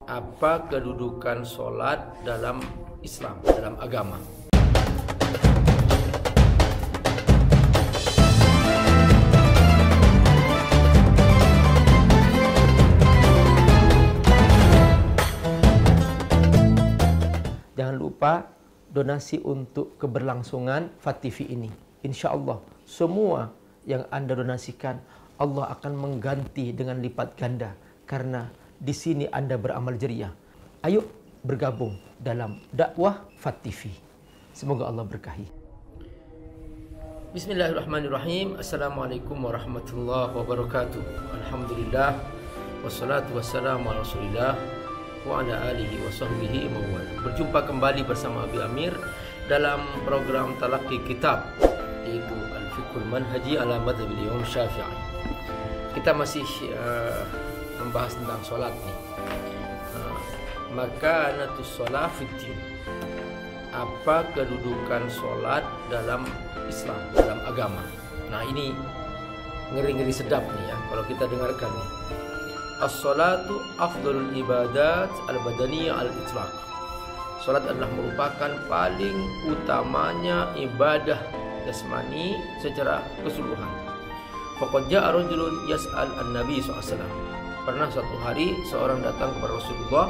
Apa kedudukan sholat dalam Islam, dalam agama? Jangan lupa donasi untuk keberlangsungan FAT-TV ini. Insya Allah semua yang Anda donasikan Allah akan mengganti dengan lipat ganda, karena di sini Anda beramal jariah. Ayo bergabung dalam dakwah FAT-TV. Semoga Allah berkahi. Bismillahirrahmanirrahim. Assalamualaikum warahmatullahi wabarakatuh. Alhamdulillah, wassalatu wassalamu ala Rasulillah wa ala alihi wa sahbihi mawala. Berjumpa kembali bersama Abi Amir dalam program Talaqi Kitab, yaitu Al-Fiqhul Manhaji ala Madhabil Imam Syafi'i. Kita masih membahas tentang sholat nih. Makanatus sholat fiddin. Apa kedudukan sholat dalam Islam, dalam agama? Nah, ini ngeri-ngeri sedap nih ya kalau kita dengarkan nih. As-sholatu afdalul ibadat al-badaniyah al-itlaq. Sholat adalah merupakan paling utamanya ibadah jasmani secara keseluruhan. Faqad ja'a rajulun yas'al an-nabi SAW. Pernah suatu hari seorang datang kepada Rasulullah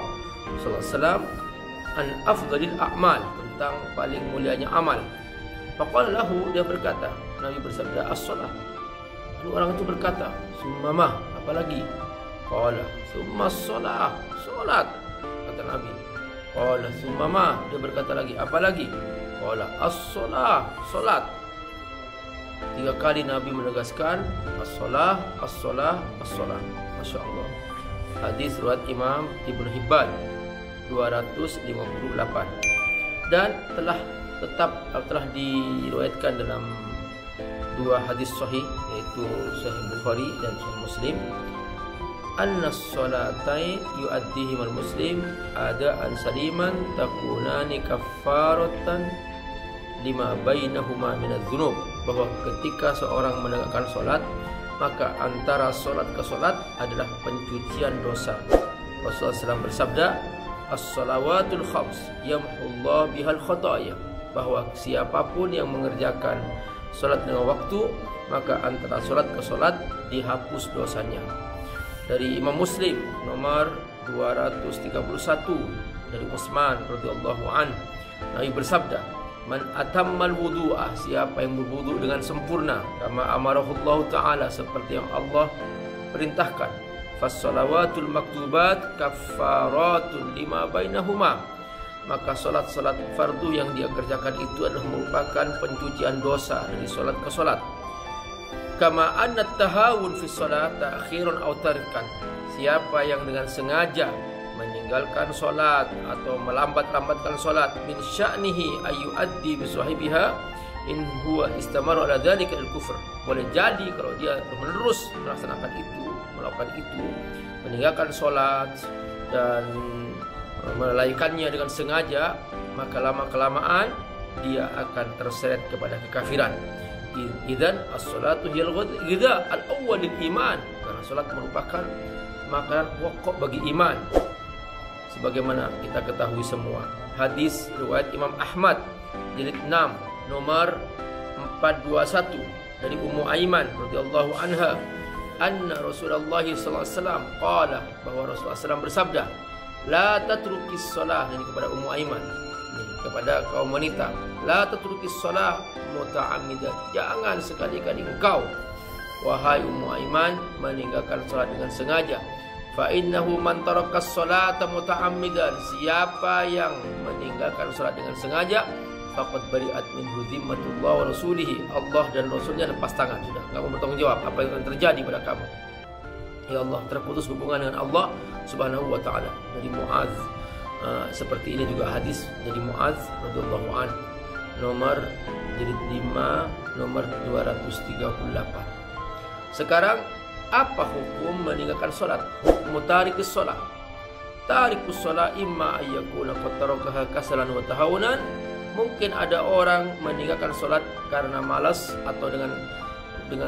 SAW an afdalil a'mal, tentang paling mulianya amal. Faqala lahu, dia berkata, Nabi bersabda, as-shalah. Lalu orang itu berkata, summa ma, apalagi? Qala summa as-shalah, salat, kata Nabi. Qala summa ma, dia berkata lagi, apalagi? Qala as-shalah, salat. 3 kali Nabi menegaskan as-shalah, as-shalah, as-shalah. Masya Allah. Hadis riwayat Imam Ibnu Hibban 258, dan telah diriwayatkan dalam 2 hadis sahih, yaitu Sahih Bukhari dan Sahih Muslim. Annas salatain yu'addihimal muslim adaan saliman takunani kaffaratan lima bainahuma minadz-dzunub, bahwa ketika seorang menegakkan salat, maka antara salat ke salat adalah pencucian dosa. Rasulullah SAW bersabda, as-salawatul khams yamhullah bihal khotaya, bahwa siapapun yang mengerjakan salat dengan waktu, maka antara salat ke salat dihapus dosanya. Dari Imam Muslim nomor 231 dari Utsman radhiyallahu an, Nabi bersabda, man atammal wudu'ah, siapa yang berwudu dengan sempurna, kama amarahullahu ta'ala, seperti yang Allah perintahkan, fas-salawatul maktubat kaffaratun lima bainahuma, maka salat-salat fardu yang dia kerjakan itu adalah merupakan pencucian dosa dari salat ke salat. Kama anna tahawun fi salat ta'khirun aw tarkan, siapa yang dengan sengaja meninggalkan solat atau melambat-lambatkan solat, min sya'nihi ayyu'addi bi sahibiha in huwa istamara ala dzalika al-kufr, boleh jadi kalau dia menerus melaksanakan itu, melakukan itu, meninggalkan solat dan melalaikannya dengan sengaja, maka lama-kelamaan dia akan terseret kepada kekafiran. Idzan as-salatu hiyal ghidha al-awwal lil iman, karena salat merupakan makanan pokok bagi iman. Sebagaimana kita ketahui semua, hadis riwayat Imam Ahmad jilid 6 nomor 421 dari Ummu Aiman radhiyallahu anha, anna Rasulullah sallallahu alaihi wasallam qala, bahwa Rasulullah SAW bersabda, la tatrukis shalah, ini kepada Ummu Aiman, ini kepada kaum wanita, la tatrukis shalah muta'ammidan, jangan sekali-kali engkau wahai Ummu Aiman meninggalkan salat dengan sengaja. Fa innahu man tarakas salata muta'ammidan, siapa yang meninggalkan salat dengan sengaja, faqad bari'at minhu dhimmatullah wa rasulih, Allah dan Rasulnya lepas tangan, sudah enggak mau bertanggung jawab apa yang akan terjadi pada kamu. Ya Allah, terputus hubungan dengan Allah Subhanahu wa taala. Dari Muaz, seperti ini juga hadis dari Muaz radhiyallahu an, nomor jilid 5 nomor 238. Sekarang apa hukum meninggalkan solat? Hukum tarikus solat. Tarikus solat imma ayyakuna qad tarakaha kasalan wa tahawunan. Mungkin ada orang meninggalkan solat karena malas atau dengan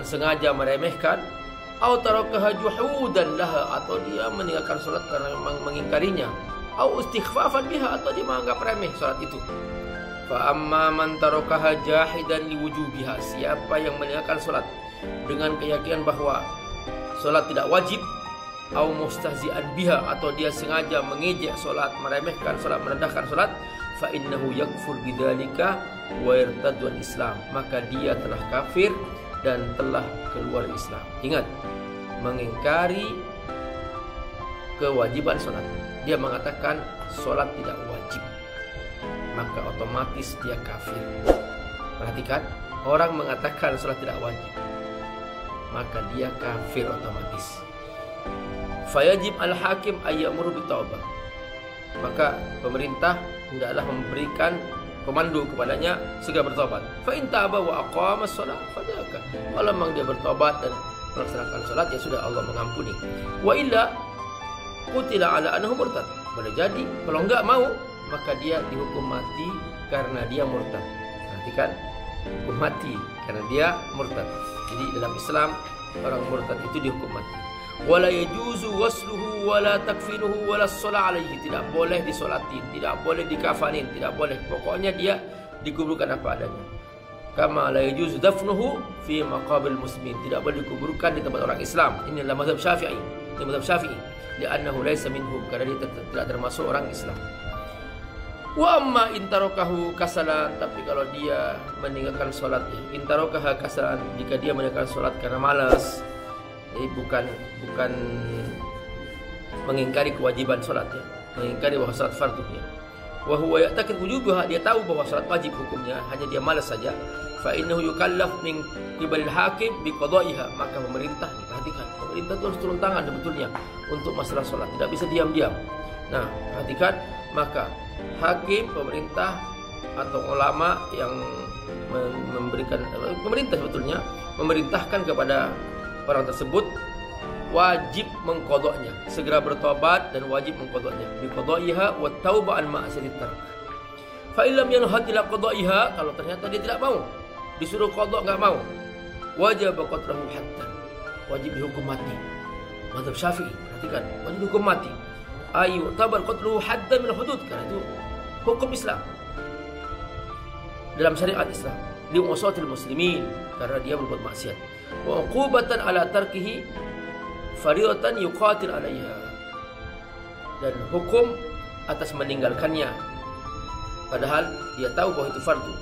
sengaja meremehkan. Au tarakaha juhudan laha, atau dia meninggalkan solat karena memang mengingkarinya. Au istighfafan biha, atau dia menganggap remeh solat itu. Fa amma man tarakaha jahidan liwujubiha, siapa yang meninggalkan solat dengan keyakinan bahwa solat tidak wajib, au mustahzi'an biha, atau dia sengaja mengejek solat, meremehkan solat, merendahkan solat, fa innahu yakfur bidzalika wa yartaddu al-Islam, maka dia telah kafir dan telah keluar Islam. Ingat, mengingkari kewajiban solat, dia mengatakan solat tidak wajib, maka otomatis dia kafir. Perhatikan, orang mengatakan solat tidak wajib, maka dia kafir otomatis. Fayajib al-hakim ayyamuru bitaubah, maka pemerintah hendaklah memberikan komando kepadanya segera bertobat. Fa in taba wa aqama as-salat fadaka, kalau memang dia bertobat dan melaksanakan salat, ya sudah, Allah mengampuni. Wa illa qutila ala annahu murtad, boleh jadi kalau enggak mau, maka dia dihukum mati karena dia murtad. Perhatikan, hukum mati karena dia murtad. Jadi dalam Islam orang murtad itu dihukum mati. Wala yajuzu wasluhu wala takfinuhu wala shalah alaihi, tidak boleh disolatin, tidak boleh dikafanin, tidak boleh, pokoknya dia dikuburkan apa adanya. Kama la yajuzu dafnuhu fi maqabil muslimin, tidak boleh dikuburkan di tempat orang Islam. Ini adalah mazhab Syafi'i, ini mazhab Syafi'i, li'annahu laysa minhum, karena dia tidak termasuk orang Islam. Wa amma intarakahu kasalan, tapi kalau dia meninggalkan solat, intarakaha kasalan, jika dia meninggalkan solat karena malas, bukan mengingkari kewajiban solat, ya, mengingkari bahwa solat fardu, ya. Wa huwa ya'taqid wujubaha, dia tahu bahwa solat wajib hukumnya, hanya dia malas saja. Fa innahu yukallaf min qibalil hakim biqada'iha, maka pemerintah, perhatikan, pemerintah itu harus turun tangan sebetulnya untuk masalah solat, tidak bisa diam-diam. Nah, perhatikan, maka hakim, pemerintah atau ulama yang memberikan, pemerintah sebetulnya memerintahkan kepada orang tersebut wajib mengqadanya, segera bertobat dan wajib mengqadanya, biqada'iha wa taubah an ma'asiyatit tark. Fa illam yanhad ila qada'iha, kalau ternyata dia tidak mau, disuruh qada enggak mau, wajib qatluhu haddan, wajib dihukum mati. Mazhab Syafi'i, perhatikan, wajib dihukum mati. Ayu tabar qatluhu haddan min hudud, karena itu hukum Islam dalam syariat Islam, li usatil muslimin, karena dia berbuat maksiat. Wa uqubatan ala tarkihi fariidatan yuqatil alaiha, dan hukum atas meninggalkannya padahal dia tahu bahwa itu fardu,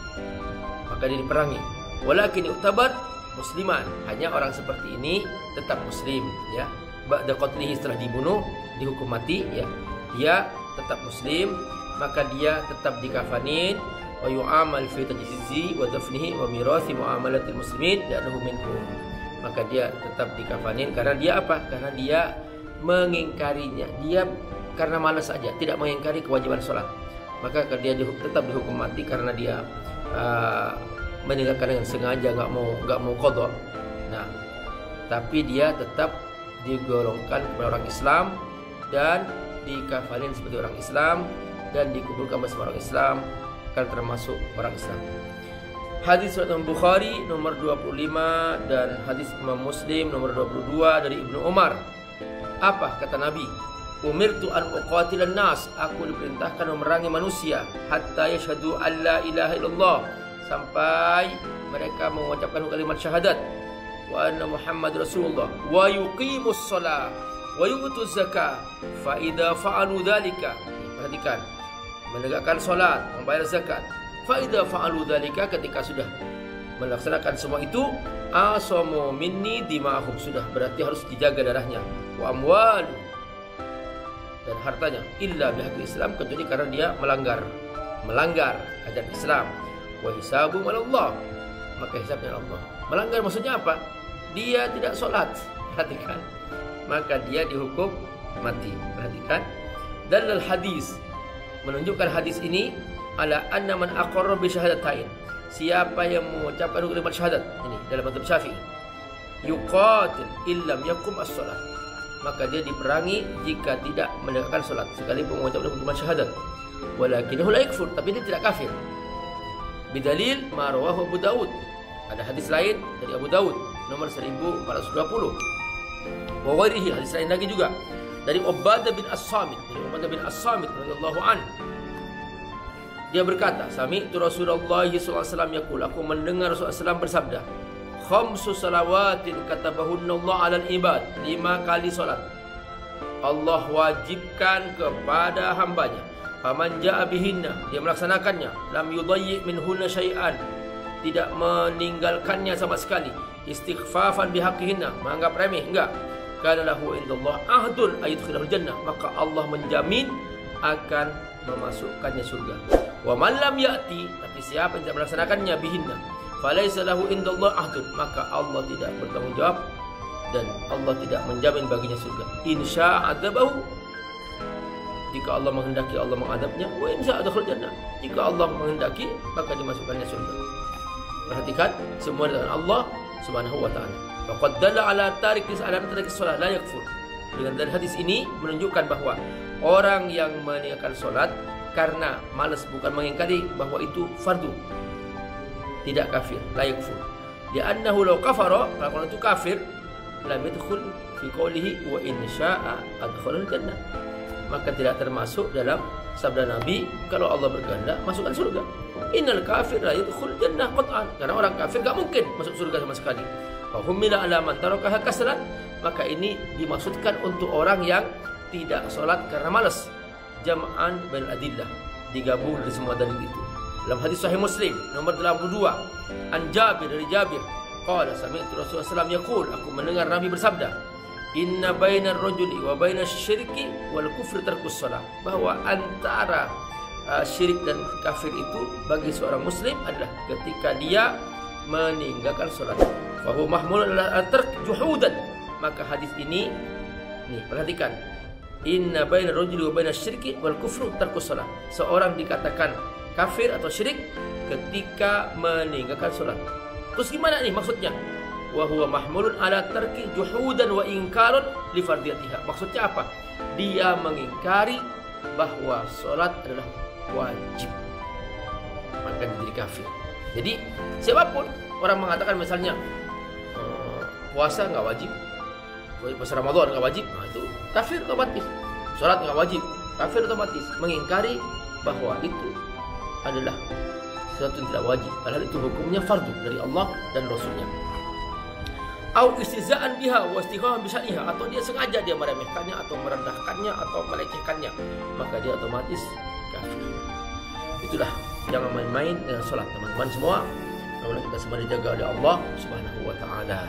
maka dia diperangi. Walakin yu'tabar musliman, hanya orang seperti ini tetap muslim, ya. Ba'da qatlihi, setelah dibunuh dihukum mati, ya, dia tetap muslim, maka dia tetap dikafanin. Wa yu'amal fi tajhizi wa dafnihi wa mirathi muamalatil muslimin li'annahu minhum, maka dia tetap dikafanin karena dia apa? Karena dia mengingkarinya, dia karena malas saja, tidak mengingkari kewajiban sholat, maka dia tetap dihukum mati karena dia meninggalkan dengan sengaja, nggak mau qada. Nah, tapi dia tetap digolongkan kepada orang Islam dan dikafanin seperti orang Islam dan dikuburkan bersama orang Islam, karena termasuk orang Islam. Hadis riwayat Imam Bukhari nomor 25 dan hadis Imam Muslim nomor 22 dari Ibnu Umar. Apa kata Nabi? Umirtu an uqatilan nas, aku diperintahkan memerangi manusia hatta yashhadu an la ilaha illallah, sampai mereka mengucapkan kalimat syahadat, wa anna Muhammad Rasulullah, wa yuqimus shalah wa yu'tuz zakah, fa idza fa'alu dzalika, perhatikan, menegakkan salat, membayar zakat. Fa idza fa'alu dzalika, ketika sudah melaksanakan semua itu, asamu minni dima'hum, sudah berarti harus dijaga darahnya, wa amwal, dan hartanya, illa bihaqil Islam, kecuali karena dia melanggar ajaran Islam. Wa hisabu Allah, maka hisabnya Allah. Melanggar maksudnya apa? Dia tidak solat, perhatikan, maka dia dihukum mati. Perhatikan, dalil hadis menunjukkan hadis ini ala anna man aqarra bi syahadatain, siapa yang mengucapkan kalimat syahadat ini dalam mazhab Syafi'i, yuqatil illam yakum as-shalah, maka dia diperangi jika tidak menegakkan salat sekalipun mengucapkan kalimat syahadat. Walakinahu la yakfur, tapi dia tidak kafir. Bidalil ma rawahu Abu Daud, ada hadis lain dari Abu Daud nomor 1420, Wa ghairihi, hadis lain lagi juga dari Ubadah bin As-Samit, radhiyallahu an. Dia berkata, sami'tu Rasulullah sallallahu alaihi wasallam yaqul, aku mendengar Rasulullah SAW bersabda, khamsu salawatin katabahunna Allah 'alal ibad, 5 kali salat Allah wajibkan kepada hambanya. Faman ja'a bihinna, dia melaksanakannya, lam yudayyi minhunna syai'an, tidak meninggalkannya sama sekali, istighfafan bihaqqihinna, menganggap remeh, enggak, kana lahu indallah ahdun ayudkhilahul jannah, maka Allah menjamin akan memasukkannya surga. Wa man lam ya'ti, tapi siapa yang tidak melaksanakannya bihinna, falaisa lahu indallah ahdun, maka Allah tidak bertanggung jawab dan Allah tidak menjamin baginya surga. Insya adzabahu, jika Allah menghendaki Allah mengadabnya, wa insya adkhul jannah, jika Allah menghendaki maka dimasukkannya surga. Perhatikan, semua dengan Allah Subhanahu wa taala. Faqad dalla ala tarikis shalah la yakfur. Dengan dari hadis ini menunjukkan bahwa orang yang meninggalkan salat karena malas, bukan mengingkari bahwa itu fardu, tidak kafir, la yakfur. Li'annahu law kafara, kalau itu kafir, lam yadkhul fi qawlihi wa in syaa'a adkhalal jannah, maka tidak termasuk dalam sabda Nabi, kalau Allah berkehendak masukkan surga. Innal kafir la yadkhul jannah qat'an, karena orang kafir enggak mungkin masuk surga sama sekali. Fa humila ala man tarakaha kaslan, maka ini dimaksudkan untuk orang yang tidak salat karena malas. Jam'an bainal adillah, digabung dari semua dalil itu. Dalam hadis sahih Muslim nomor 82, an Jabir, dari Jabir, qala sami'tu Rasulullah SAW yaqul, aku mendengar Nabi bersabda, inna bainar rajuli wa bainas syirki wal kufri tarkus shalah, bahwa antara syirik dan kafir itu bagi seorang muslim adalah ketika dia meninggalkan salat. Wa huwa mahmulun ala tark juhudan, maka hadis ini nih perhatikan, inna bainar rajuli wa bainas syirki wal kufri tarkus shalah, seorang dikatakan kafir atau syirik ketika meninggalkan salat. Terus gimana nih maksudnya? Wa huwa mahmulun ala tarki juhudan wa inkarun li fardiyatiha. Maksudnya apa? Dia mengingkari bahwa salat adalah wajib, maka dia jadi kafir. Jadi siapapun orang mengatakan misalnya puasa enggak wajib, puasa Ramadan enggak wajib, nah itu kafir otomatis. Salat enggak wajib, kafir otomatis. Mengingkari bahwa itu adalah sesuatu yang tidak wajib, padahal itu hukumnya fardu dari Allah dan Rasulnya. Au istizaan biha wa istighfar bisyaiha, atau dia sengaja dia meremehkannya atau merendahkannya atau melecehkannya, maka dia otomatis kafir. Itulah, jangan main-main dengan salat teman-teman semua. Semoga kita semua dijaga oleh Allah Subhanahu wa taala.